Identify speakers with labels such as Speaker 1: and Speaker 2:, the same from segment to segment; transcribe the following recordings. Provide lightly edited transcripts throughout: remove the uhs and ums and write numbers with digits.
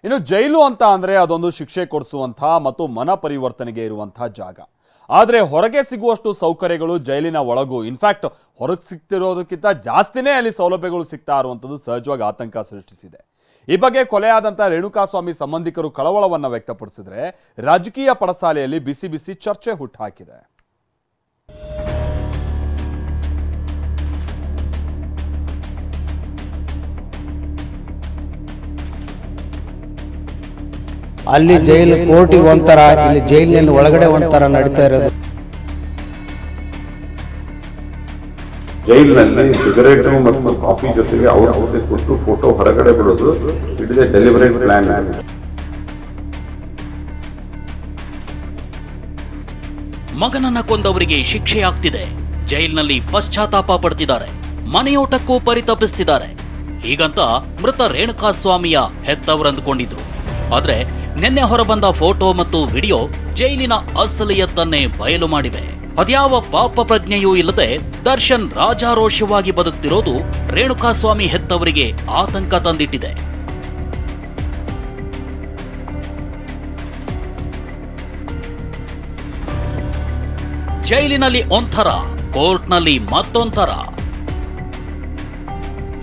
Speaker 1: ಇನ್ನು ಜೈಲು ಅಂತ ಅಂದ್ರೆ ಅದೊಂದು ಶಿಕ್ಷೆ ಕೊಡಿಸುವಂತಹ ಮತ್ತು ಮನ ಪರಿವರ್ತನೆಗೆ ಇರುವಂತಹ ಜಾಗ. ಆದರೆ ಹೊರಗೆ ಸಿಗುವಷ್ಟು ಸೌಕರ್ಯಗಳು ಜೈಲಿನ ಒಳಗೂ, ಇನ್ಫ್ಯಾಕ್ಟ್ ಹೊರಗೆ ಸಿಗ್ತಿರೋದಕ್ಕಿಂತ ಜಾಸ್ತಿನೇ ಅಲ್ಲಿ ಸೌಲಭ್ಯಗಳು ಸಿಗ್ತಾ ಇರುವಂಥದ್ದು ಸಹಜವಾಗಿ ಆತಂಕ ಸೃಷ್ಟಿಸಿದೆ. ಈ ಬಗ್ಗೆ ಕೊಲೆಯಾದಂಥ ರೇಣುಕಾಸ್ವಾಮಿ ಸಂಬಂಧಿಕರು ಕಳವಳವನ್ನು ವ್ಯಕ್ತಪಡಿಸಿದರೆ ರಾಜಕೀಯ ಪಡಸಾಲೆಯಲ್ಲಿ ಬಿಸಿ ಬಿಸಿ ಚರ್ಚೆ ಹುಟ್ಟುಹಾಕಿದೆ.
Speaker 2: ಅಲ್ಲಿ ಜೈಲು ಕೋರ್ಟಿಗೆ ಒಂಥರ, ಇಲ್ಲಿ ಜೈಲಿನಲ್ಲಿ ಒಳಗಡೆ ಒಂಥರ ನಡೀತಾ ಇರೋದು.
Speaker 3: ಜೈಲಿನಲ್ಲಿ ಸಿಗರೇಟ್ ಮತ್ತು ಕಾಫಿ ಜೊತೆಗೆ ಅವ್ರ ಜೊತೆ ಕೊಟ್ಟು ಫೋಟೋ ಹೊರಗಡೆ ಬಿಡೋದು it is A deliberate plan.
Speaker 4: ಮಗನನ್ನ ಕೊಂದವರಿಗೆ ಶಿಕ್ಷೆಯಾಗ್ತಿದೆ, ಜೈಲಿನಲ್ಲಿ ಪಶ್ಚಾತ್ತಾಪ ಪಡ್ತಿದ್ದಾರೆ, ಮನೆಯೋಟಕ್ಕೂ ಪರಿತಪಿಸ್ತಿದ್ದಾರೆ. ಹೀಗಂತ ಮೃತ ರೇಣುಕಾಸ್ವಾಮಿಯ ಹೆತ್ತವರಂದುಕೊಂಡಿದ್ರು. ಆದ್ರೆ ನಿನ್ನೆ ಹೊರಬಂದ ಫೋಟೋ ಮತ್ತು ವಿಡಿಯೋ ಜೈಲಿನ ಅಸಲಿಯತ್ತನ್ನೇ ಬಯಲು ಮಾಡಿವೆ. ಅದ್ಯಾವ ಪಾಪ ಪ್ರಜ್ಞೆಯೂ ಇಲ್ಲದೆ ದರ್ಶನ್ ರಾಜಾರೋಷವಾಗಿ ಬದುಕ್ತಿರೋದು ರೇಣುಕಾಸ್ವಾಮಿ ಹೆತ್ತವರಿಗೆ ಆತಂಕ ತಂದಿಟ್ಟಿದೆ. ಜೈಲಿನಲ್ಲಿ ಒಂಥರ, ಕೋರ್ಟ್ನಲ್ಲಿ ಮತ್ತೊಂಥರ.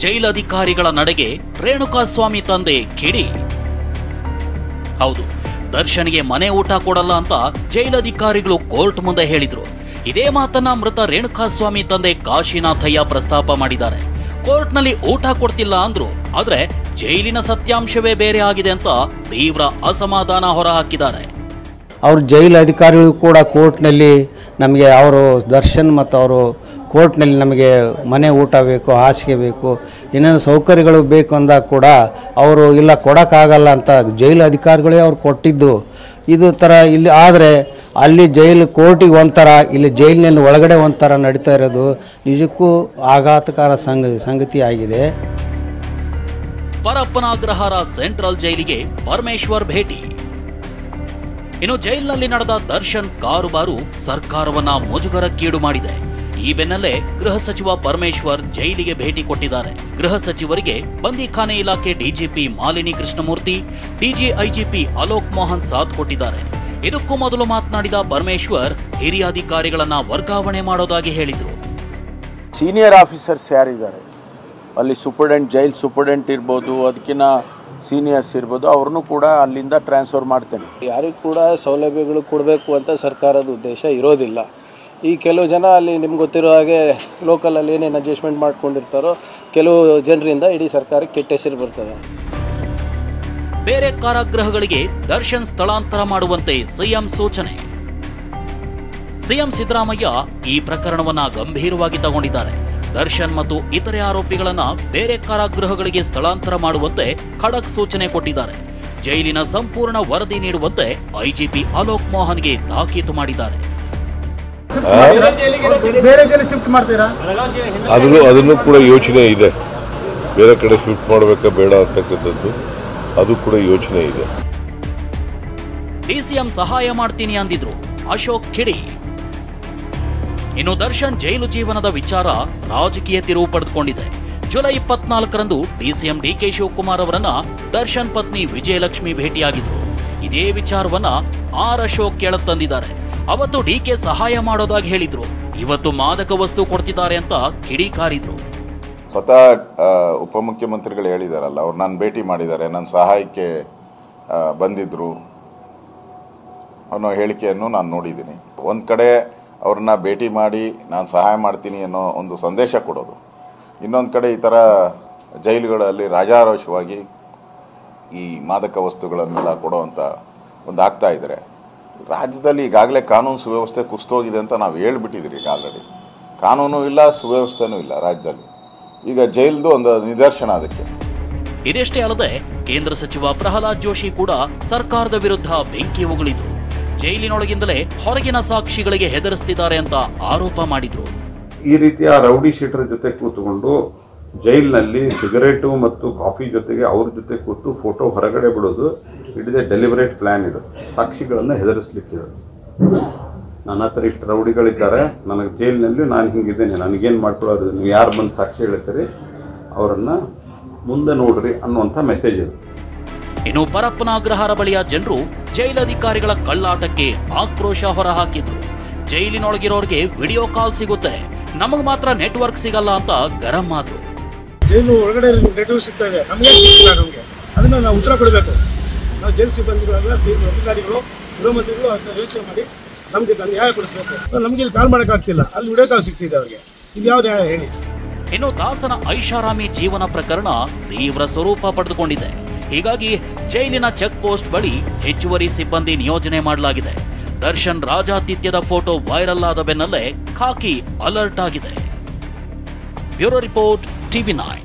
Speaker 4: ಜೈಲಧಿಕಾರಿಗಳ ನಡೆಗೆ ರೇಣುಕಾಸ್ವಾಮಿ ತಂದೆ ಕಿಡಿ. ಹೌದು, ದರ್ಶನ್ಗೆ ಮನೆ ಊಟ ಕೊಡಲ್ಲ ಅಂತ ಜೈಲಧಿಕಾರಿಗಳು ಕೋರ್ಟ್ ಮುಂದೆ ಹೇಳಿದ್ರು. ಇದೇ ಮಾತನ್ನ ಮೃತ ರೇಣುಕಾಸ್ವಾಮಿ ತಂದೆ ಕಾಶಿನಾಥಯ್ಯ ಪ್ರಸ್ತಾಪ ಮಾಡಿದ್ದಾರೆ. ಕೋರ್ಟ್ನಲ್ಲಿ ಊಟ ಕೊಡ್ತಿಲ್ಲ ಅಂದ್ರು, ಆದ್ರೆ ಜೈಲಿನ ಸತ್ಯಾಂಶವೇ ಬೇರೆ ಆಗಿದೆ ಅಂತ ತೀವ್ರ ಅಸಮಾಧಾನ ಹೊರಹಾಕಿದ್ದಾರೆ.
Speaker 2: ಅವರು ಜೈಲು ಅಧಿಕಾರಿಗಳು ಕೂಡ ಕೋರ್ಟ್ನಲ್ಲಿ ನಮಗೆ ಅವರು ದರ್ಶನ್ ಮತ್ತು ಅವರು ಕೋರ್ಟ್ನಲ್ಲಿ ನಮಗೆ ಮನೆ ಊಟ ಬೇಕು, ಹಾಸಿಗೆ ಬೇಕು, ಇನ್ನೇನು ಸೌಕರ್ಯಗಳು ಬೇಕು ಅಂದಾಗ ಕೂಡ ಅವರು ಇಲ್ಲ ಕೊಡೋಕ್ಕಾಗಲ್ಲ ಅಂತ ಜೈಲು ಅಧಿಕಾರಿಗಳೇ ಅವ್ರು ಕೊಟ್ಟಿದ್ದು. ಇದು ಥರ ಇಲ್ಲಿ ಆದರೆ ಅಲ್ಲಿ ಜೈಲು ಕೋರ್ಟಿಗೆ ಒಂಥರ, ಇಲ್ಲಿ ಜೈಲಿನಲ್ಲಿ ಒಳಗಡೆ ಒಂಥರ ನಡೀತಾ ಇರೋದು ನಿಜಕ್ಕೂ ಆಘಾತಕಾರ ಸಂಗತಿ ಆಗಿದೆ.
Speaker 4: ಪರಪ್ಪನಾಗ್ರಹಾರ ಸೆಂಟ್ರಲ್ ಜೈಲಿಗೆ ಪರಮೇಶ್ವರ್ ಭೇಟಿ. ಇನ್ನು ಜೈಲಿನಲ್ಲಿ ನಡೆದ ದರ್ಶನ್ ಕಾರುಬಾರು ಸರ್ಕಾರವನ್ನ ಮುಜುಗರಕ್ಕೀಡು ಮಾಡಿದೆ. ಈ ಬೆನ್ನಲ್ಲೇ ಗೃಹ ಸಚಿವ ಪರಮೇಶ್ವರ್ ಜೈಲಿಗೆ ಭೇಟಿ ಕೊಟ್ಟಿದ್ದಾರೆ. ಗೃಹ ಸಚಿವರಿಗೆ ಬಂದಿಖಾನೆ ಇಲಾಖೆ ಡಿಜಿಪಿ ಮಾಲಿನಿ ಕೃಷ್ಣಮೂರ್ತಿ, ಡಿಜಿಐಜಿಪಿ ಅಲೋಕ್ ಮೋಹನ್ ಸಾಥ್ ಕೊಟ್ಟಿದ್ದಾರೆ. ಇದಕ್ಕೂ ಮೊದಲು ಮಾತನಾಡಿದ ಪರಮೇಶ್ವರ್ ಹಿರಿಯ ಅಧಿಕಾರಿಗಳನ್ನ ವರ್ಗಾವಣೆ ಮಾಡೋದಾಗಿ ಹೇಳಿದ್ರು.
Speaker 5: ಸೀನಿಯರ್ ಆಫೀಸರ್ಸ್ ಯಾರಿದ್ದಾರೆ ಅಲ್ಲಿ, ಸೂಪರ್ಡೆಂಟ್, ಜೈಲ್ ಸೂಪರ್ಡೆಂಟ್ ಇರ್ಬೋದು, ಅದಕ್ಕಿಂತ ಸೀನಿಯರ್ಸ್ ಇರ್ಬೋದು, ಅವ್ರನ್ನೂ ಕೂಡ ಅಲ್ಲಿಂದ ಟ್ರಾನ್ಸ್ಫರ್ ಮಾಡ್ತೇನೆ.
Speaker 6: ಯಾರಿಗೂ ಕೂಡ ಸೌಲಭ್ಯಗಳು ಕೊಡಬೇಕು ಅಂತ ಸರ್ಕಾರದ ಉದ್ದೇಶ ಇರೋದಿಲ್ಲ. ಈ ಕೆಲವು ಜನ ಅಲ್ಲಿ ನಿಮ್ಗೆ ಗೊತ್ತಿರೋ ಹಾಗೆ ಲೋಕಲಲ್ಲಿ ಏನೇನು ಅಡ್ಜಸ್ಟ್ಮೆಂಟ್ ಮಾಡ್ಕೊಂಡಿರ್ತಾರೋ ಕೆಲವು ಜನರಿಂದ ಇಡೀ ಸರ್ಕಾರಕ್ಕೆ ಕೆಟ್ಟ ಹೆಸರು ಬರ್ತದೆ.
Speaker 4: ಬೇರೆ ಕಾರಾಗೃಹಗಳಿಗೆ ದರ್ಶನ್ ಸ್ಥಳಾಂತರ ಮಾಡುವಂತೆ ಸಿಎಂ ಸೂಚನೆ. ಸಿಎಂ ಸಿದ್ದರಾಮಯ್ಯ ಈ ಪ್ರಕರಣವನ್ನ ಗಂಭೀರವಾಗಿ ತಗೊಂಡಿದ್ದಾರೆ. ದರ್ಶನ್ ಮತ್ತು ಇತರೆ ಆರೋಪಿಗಳನ್ನ ಬೇರೆ ಕಾರಾಗೃಹಗಳಿಗೆ ಸ್ಥಳಾಂತರ ಮಾಡುವಂತೆ ಖಡಕ್ ಸೂಚನೆ ಕೊಟ್ಟಿದ್ದಾರೆ. ಜೈಲಿನ ಸಂಪೂರ್ಣ ವರದಿ ನೀಡುವಂತೆ ಐಜಿಪಿ ಅಲೋಕ್ ಮೋಹನ್ಗೆ ತಾಕೀತು ಮಾಡಿದ್ದಾರೆ.
Speaker 3: ಅದನ್ನು ಕೂಡ ಯೋಚನೆ ಇದೆ, ಬೇರೆ ಕಡೆ ಶಿಫ್ಟ್ ಮಾಡಬೇಕಾ ಬೇಡ ಅಂತಕ್ಕಂಥದ್ದು ಅದು ಕೂಡ ಯೋಚನೆ ಇದೆ.
Speaker 4: ಡಿಸಿಎಂ ಸಹಾಯ ಮಾಡ್ತೀನಿ ಅಂದಿದ್ರು ಅಶೋಕ್ ಕಿಡಿ. ಇನ್ನು ದರ್ಶನ್ ಜೈಲು ಜೀವನದ ವಿಚಾರ ರಾಜಕೀಯ ತಿರುವು ಪಡೆದುಕೊಂಡಿದೆ. ಜುಲೈ 24ರಂದು ಡಿಸಿಎಂ ಡಿಕೆ ಶಿವಕುಮಾರ್ ಅವರನ್ನ ದರ್ಶನ್ ಪತ್ನಿ ವಿಜಯಲಕ್ಷ್ಮಿ ಭೇಟಿಯಾಗಿದ್ರು. ಇದೇ ವಿಚಾರವನ್ನ ಅಶೋಕ್ ಕೇಳತಂದಿದ್ದಾರೆ. ಅವತ್ತು ಡಿಕೆ ಸಹಾಯ ಮಾಡೋದಾಗಿ ಹೇಳಿದ್ರು, ಇವತ್ತು ಮಾದಕ ವಸ್ತು ಕೊಡ್ತಿದ್ದಾರೆ ಅಂತ ಕಿಡಿಕಾರಿದ್ರು.
Speaker 7: ಸ್ವತಃ ಉಪಮುಖ್ಯಮಂತ್ರಿಗಳು ಹೇಳಿದಾರಲ್ಲ, ಅವ್ರು ನಾನು ಭೇಟಿ ಮಾಡಿದ್ದಾರೆ, ನನ್ನ ಸಹಾಯಕ್ಕೆ ಬಂದಿದ್ರು ಅನ್ನೋ ಹೇಳಿಕೆಯನ್ನು ನಾನು ನೋಡಿದ್ದೀನಿ. ಒಂದು ಕಡೆ ಅವ್ರನ್ನ ಭೇಟಿ ಮಾಡಿ ನಾನು ಸಹಾಯ ಮಾಡ್ತೀನಿ ಅನ್ನೋ ಒಂದು ಸಂದೇಶ ಕೊಡೋದು, ಇನ್ನೊಂದು ಕಡೆ ಈ ಥರ ಜೈಲುಗಳಲ್ಲಿ ರಾಜಾರೋಷವಾಗಿ ಈ ಮಾದಕ ವಸ್ತುಗಳನ್ನೆಲ್ಲ ಕೊಡೋವಂಥ ಒಂದು ಆಗ್ತಾ ಇದ್ದಾರೆ. ರಾಜ್ಯದಲ್ಲಿ ಈಗಾಗಲೇ ಕಾನೂನು ಸುವ್ಯವಸ್ಥೆ ಕುಸಿದೋಗಿದೆ ಅಂತ ನಾವು ಹೇಳ್ಬಿಟ್ಟಿದ್ರಿ. ಈಗ ಆಲ್ರೆಡಿ ಕಾನೂನು ಇಲ್ಲ, ಸುವ್ಯವಸ್ಥೆನೂ ಇಲ್ಲ ರಾಜ್ಯದಲ್ಲಿ. ಈಗ ಜೈಲ್ದು ಒಂದು ನಿದರ್ಶನ ಅದಕ್ಕೆ.
Speaker 4: ಇದಿಷ್ಟೇ ಅಲ್ಲದೆ ಕೇಂದ್ರ ಸಚಿವ ಪ್ರಹ್ಲಾದ್ ಜೋಶಿ ಕೂಡ ಸರ್ಕಾರದ ವಿರುದ್ಧ ಬೆಂಕಿ ಉಗುಳಿದ್ರು. ಜೈಲಿನೊಳಗಿಂದಲೇ ಹೊರಗಿನ ಸಾಕ್ಷಿಗಳಿಗೆ ಹೆದರಿಸ್ತಿದ್ದಾರೆ ಅಂತ ಆರೋಪ ಮಾಡಿದ್ರು.
Speaker 3: ಈ ರೀತಿಯ ರೌಡಿ ಶೀಟರ್ ಜೊತೆ ಕೂತ್ಕೊಂಡು ಜೈಲಿನಲ್ಲಿ ಸಿಗರೇಟು ಮತ್ತು ಕಾಫಿ ಜೊತೆಗೆ ಅವ್ರ ಜೊತೆ ಕೂತು ಫೋಟೋ ಹೊರಗಡೆ ಬಿಡೋದು it is A deliberate plan. ಇದು ಸಾಕ್ಷಿಗಳನ್ನು ಹೆದರಿಸಲಿಕ್ಕೆ. ನನ್ನ ಹತ್ರ ಇಷ್ಟು ರೌಡಿಗಳಿದ್ದಾರೆ, ನನಗೆ ಜೈಲಿನಲ್ಲಿ ನಾನು ಹಿಂಗಿದ್ದೇನೆ, ನನಗೇನು ಮಾಡ್ಕೊಳ್ಳೋದು, ನೀವು ಯಾರು ಬಂದು ಸಾಕ್ಷಿ ಹೇಳ್ತೀರಿ ಅವರನ್ನು ಮುಂದೆ ನೋಡ್ರಿ ಅನ್ನುವಂಥ ಮೆಸೇಜ್ ಇದು.
Speaker 4: ಇನ್ನು ಪರಪ್ಪನ ಅಗ್ರಹಾರ ಬಳಿಯ ಜನರು ಜೈಲಧಿಕಾರಿಗಳ ಕಳ್ಳಾಟಕ್ಕೆ ಆಕ್ರೋಶ ಹೊರಹಾಕಿದ್ರು. ಜೈಲಿನೊಳಗಿರೋರ್ಗೆ ವಿಡಿಯೋ ಕಾಲ್ ಸಿಗುತ್ತೆ, ನಮಗ್ ಮಾತ್ರ ನೆಟ್ವರ್ಕ್ ಸಿಗಲ್ಲ ಅಂತ ಗರಂ ಆದ್ರು.
Speaker 8: ಜೈಲು ಒಳಗಡೆ ನೆಟ್ವರ್ಕ್ ಸಿಗ್ತಾ ಇದೆ, ನಮಗೆ ಅದನ್ನ ನಾವು ಉತ್ತರ ಕೊಡಬೇಕು. ನಾವು ಜೈಲು ಸಿಬ್ಬಂದಿಗಳೆಲ್ಲ ಅಧಿಕಾರಿಗಳು ಗೃಹ ಮಂತ್ರಿಗಳು ಅದನ್ನ ಯೋಚನೆ ಮಾಡಿ ನಮ್ಗೆ ನ್ಯಾಯ ಕೊಡಿಸ್ಬೇಕು. ನಮ್ಗೆ ಇಲ್ಲಿ ಕಾಲ್ ಮಾಡೋಕ್ಕಾಗ್ತಿಲ್ಲ, ಅಲ್ಲಿ ವಿಡಿಯೋ ಕಾಲ್ ಸಿಗ್ತಿದೆ ಅವ್ರಿಗೆ. ಇದು ಯಾವ ನ್ಯಾಯ ಹೇಳಿ?
Speaker 4: ಇನ್ನು ದಾಸನ ಐಷಾರಾಮಿ ಜೀವನ ಪ್ರಕರಣ ತೀವ್ರ ಸ್ವರೂಪ ಪಡೆದುಕೊಂಡಿದೆ. ಹೀಗಾಗಿ ಜೈಲಿನ ಚೆಕ್ ಪೋಸ್ಟ್ ಬಳಿ ಹೆಚ್ಚುವರಿ ಸಿಬ್ಬಂದಿ ನಿಯೋಜನೆ ಮಾಡಲಾಗಿದೆ. ದರ್ಶನ್ ರಾಜಾತಿಥ್ಯದ ಫೋಟೋ ವೈರಲ್ ಆದ ಬೆನ್ನಲ್ಲೇ ಖಾಕಿ ಅಲರ್ಟ್ ಆಗಿದೆ. Bureau report, TV9.